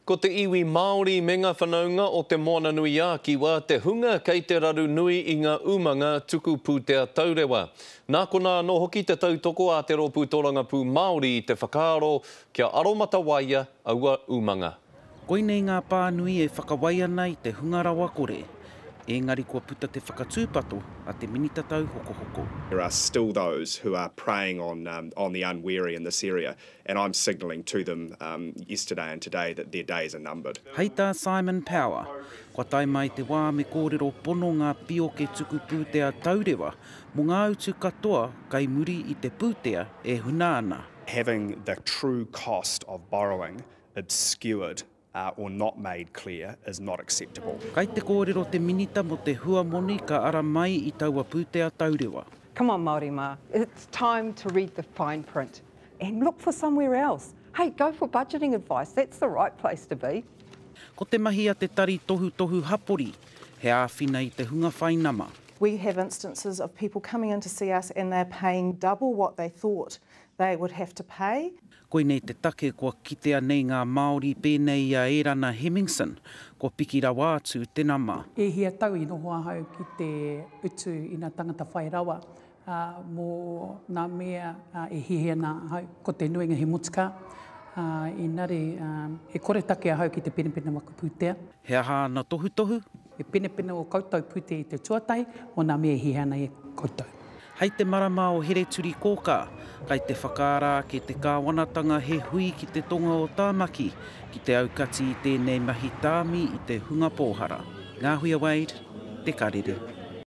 Ko te iwi Māori me ngā whanaunga o te Moana Nui a Kiwa, te hunga kei te raru nui i ngā umanga tuku pūtea taurewa. Nā kona no hoki te tautoko a te rōpūtoranga pū Māori i te whakaaro kia aromata waia aua umanga. Koinei ngā pānui e whakawai ana i te hunga rawa kore. Engari kua puta te whakatūpato a te minitatau hoko. There are still those who are preying on the unwary in this area, and I'm signalling to them yesterday and today that their days are numbered. Hei tā Simon Power, kua tai mai te wā me kōrero pono ngā pioke tuku pūtea taurewa, mo ngā utu katoa kai muri i te pūtea e huna ana. Having the true cost of borrowing obscured or not made clear is not acceptable. Kai te kōrero te minita mo te hua moni ka ara mai i taua pūtea taurewa. Come on, Māori mā. It's time to read the fine print and look for somewhere else. Hey, go for budgeting advice. That's the right place to be. Ko te mahi a te tari tohu hapori, he āwhina i te hunga whainama. We have instances of people coming in to see us and they're paying double what they thought they would have to pay. Koinei te take kua kitea nei ngā Māori pēnei a Erana Hemmingson, kua piki rawa atu tēnā mā. E hia tau i noho ahau ki te utu i ngā tangata whai rawa mō ngā mea e hihia nā ahau ko te nuinga he mutika. Inari e kore take ahau ki te penepene waka pūtea. He aha ana tohu? E penepene o koutou pūtea i te tuatai, o ngā mea e hihia ana e koutou. Hei te marama o here turi kōka, kai te whakaara ki te kāwanatanga he hui ki te tonga o tāmaki, ki te aukati i tēnei mahi tāmi i te hunga pōhara. Ngā huia Wade, te karere.